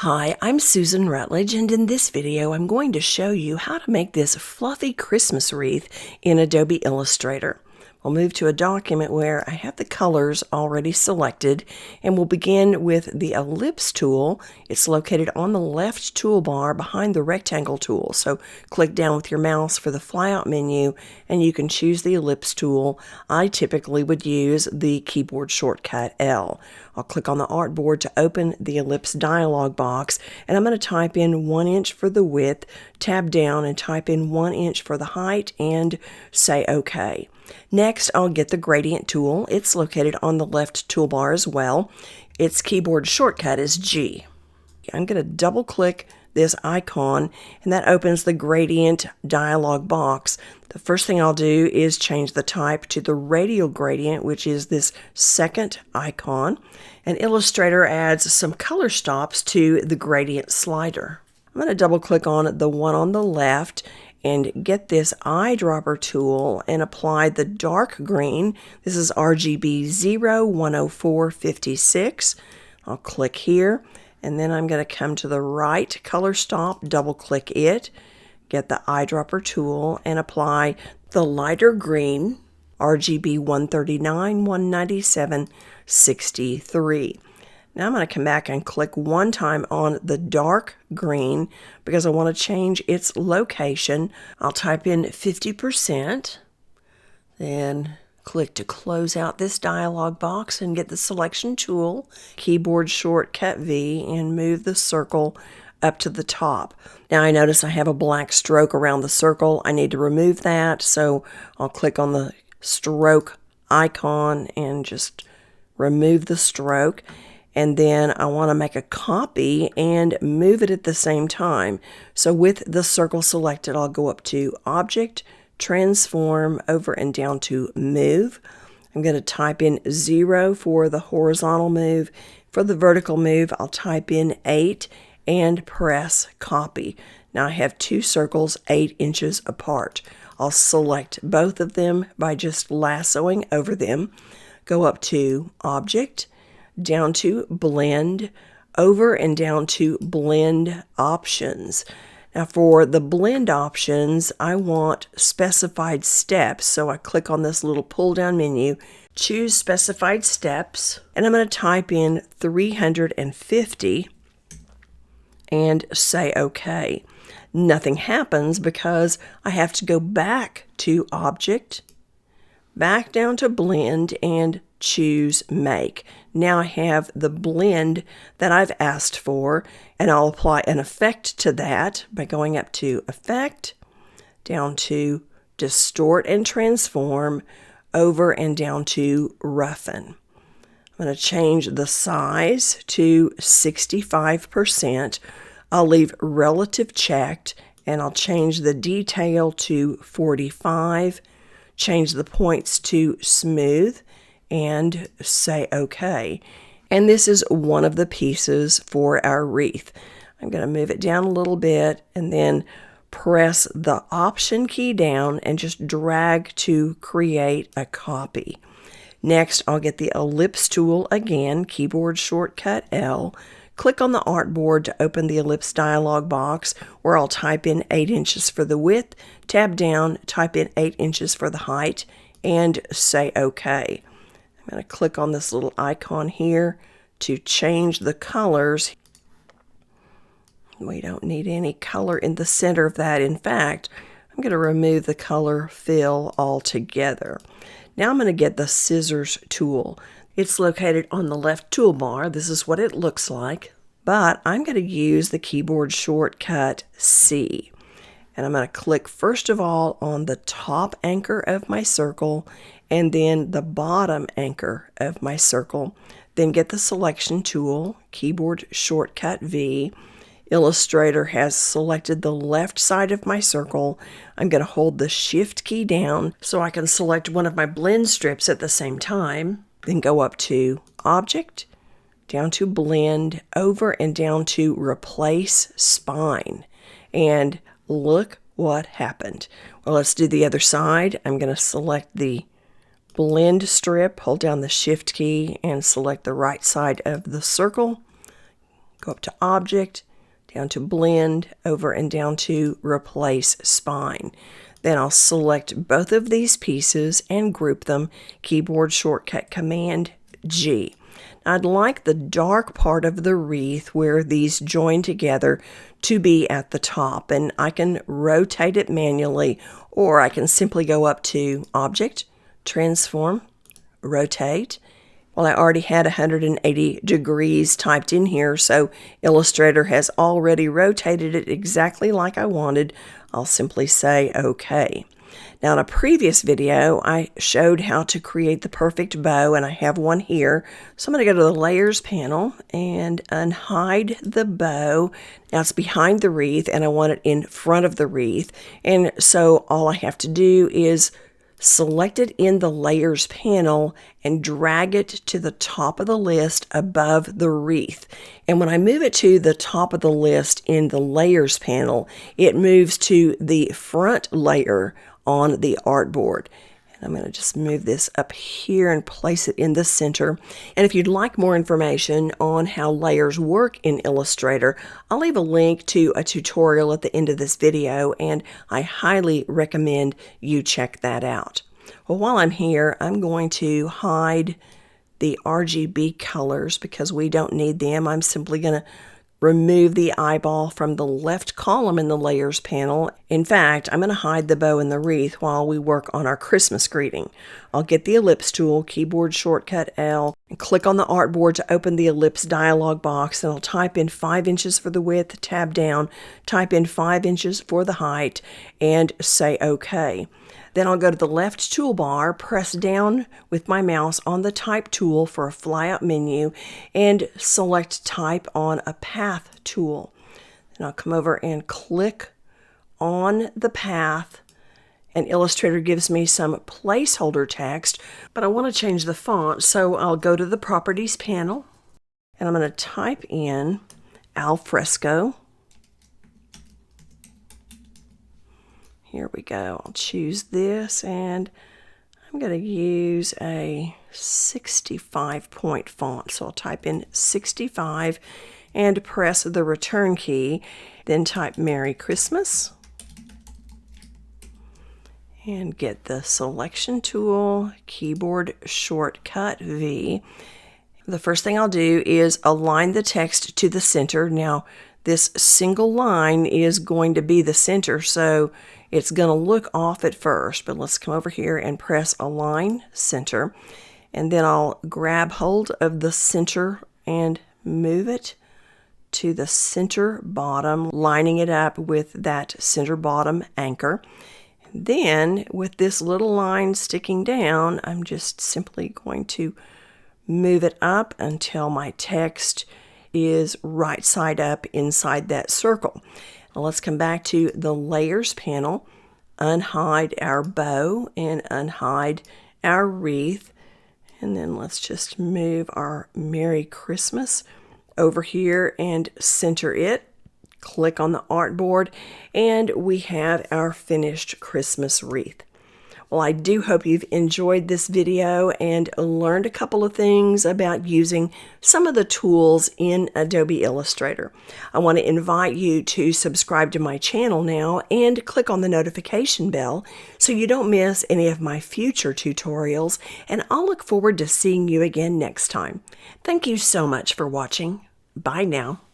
Hi, I'm Susan Rutledge, and in this video I'm going to show you how to make this fluffy Christmas wreath in Adobe Illustrator. I'll move to a document where I have the colors already selected, and we'll begin with the ellipse tool. It's located on the left toolbar behind the rectangle tool, so click down with your mouse for the flyout menu and you can choose the ellipse tool. I typically would use the keyboard shortcut L. I'll click on the artboard to open the ellipse dialog box, and I'm going to type in 1 inch for the width, tab down and type in 1 inch for the height, and say OK. Next, I'll get the gradient tool. It's located on the left toolbar as well. Its keyboard shortcut is G. I'm going to double click this icon, and that opens the gradient dialog box. The first thing I'll do is change the type to the radial gradient, which is this second icon, and Illustrator adds some color stops to the gradient slider. I'm going to double click on the one on the left and get this eyedropper tool and apply the dark green. This is RGB 010456. I'll click here, and then I'm going to come to the right color stop, double click it, get the eyedropper tool and apply the lighter green, RGB 139, 197, 63. Now I'm going to come back and click one time on the dark green because I want to change its location. I'll type in 50%, then click to close out this dialog box and get the selection tool, keyboard shortcut V, and move the circle up to the top. Now I notice I have a black stroke around the circle. I need to remove that, so I'll click on the stroke icon and just remove the stroke. And then I want to make a copy and move it at the same time. So with the circle selected, I'll go up to Object, Transform, over and down to Move. I'm going to type in 0 for the horizontal move. For the vertical move, I'll type in 8 and press Copy. Now I have two circles 8 inches apart. I'll select both of them by just lassoing over them. Go up to Object, down to Blend, over and down to Blend Options. Now for the blend options, I want specified steps, so I click on this little pull down menu, choose specified steps, and I'm going to type in 350 and say OK. Nothing happens because I have to go back to Object, back down to Blend, and choose Make. Now I have the blend that I've asked for, and I'll apply an effect to that by going up to Effect, down to Distort and Transform, over and down to Roughen. I'm going to change the size to 65%. I'll leave relative checked, and I'll change the detail to 45, change the points to smooth, and say OK. And this is one of the pieces for our wreath. I'm going to move it down a little bit and then press the Option key down and just drag to create a copy. Next, I'll get the ellipse tool again, keyboard shortcut L. Click on the artboard to open the ellipse dialog box where I'll type in 8 inches for the width, tab down, type in 8 inches for the height, and say OK. I'm going to click on this little icon here to change the colors. We don't need any color in the center of that. In fact, I'm going to remove the color fill altogether. Now I'm going to get the scissors tool. It's located on the left toolbar. This is what it looks like, but I'm going to use the keyboard shortcut C. And I'm going to click first of all on the top anchor of my circle and then the bottom anchor of my circle. Then get the selection tool, keyboard shortcut V. Illustrator has selected the left side of my circle. I'm going to hold the Shift key down so I can select one of my blend strips at the same time. Then go up to Object, down to Blend, over and down to Replace Spine. And look what happened. Well, let's do the other side. I'm going to select the blend strip, hold down the Shift key, and select the right side of the circle. go up to Object, down to Blend, over and down to Replace Spine. Then I'll select both of these pieces and group them, keyboard shortcut Command G. I'd like the dark part of the wreath where these join together to be at the top, and I can rotate it manually, or I can simply go up to Object, Transform, Rotate. Well, I already had 180 degrees typed in here, so Illustrator has already rotated it exactly like I wanted. I'll simply say OK. Now, in a previous video, I showed how to create the perfect bow, and I have one here. So I'm going to go to the Layers panel and unhide the bow. Now, it's behind the wreath, and I want it in front of the wreath. And so all I have to do is select it in the Layers panel and drag it to the top of the list above the wreath. And when I move it to the top of the list in the Layers panel, it moves to the front layer on the artboard. And I'm going to just move this up here and place it in the center. And if you'd like more information on how layers work in Illustrator, I'll leave a link to a tutorial at the end of this video, and I highly recommend you check that out. Well, while I'm here, I'm going to hide the RGB colors because we don't need them. I'm simply going to remove the eyeball from the left column in the Layers panel. In fact, I'm going to hide the bow and the wreath while we work on our Christmas greeting. I'll get the Ellipse tool, keyboard shortcut L, and click on the artboard to open the Ellipse dialog box, and I'll type in 5 inches for the width, tab down, type in 5 inches for the height, and say OK. Then I'll go to the left toolbar, press down with my mouse on the Type tool for a flyout menu, and select Type on a Path tool. Then I'll come over and click on the path, and Illustrator gives me some placeholder text, but I want to change the font, so I'll go to the Properties panel, and I'm going to type in Alfresco. Here we go. I'll choose this, and I'm going to use a 65-point font. So I'll type in 65 and press the return key. Then type Merry Christmas and get the selection tool, keyboard shortcut V. The first thing I'll do is align the text to the center. Now, this single line is going to be the center, so it's going to look off at first, but let's come over here and press Align Center, and then I'll grab hold of the center and move it to the center bottom, lining it up with that center bottom anchor. Then, with this little line sticking down, I'm just simply going to move it up until my text is right side up inside that circle. Now let's come back to the Layers panel, unhide our bow and unhide our wreath, and then let's just move our Merry Christmas over here and center it. Click on the artboard, and we have our finished Christmas wreath. Well, I do hope you've enjoyed this video and learned a couple of things about using some of the tools in Adobe Illustrator. I want to invite you to subscribe to my channel now and click on the notification bell so you don't miss any of my future tutorials, and I'll look forward to seeing you again next time. Thank you so much for watching. Bye now.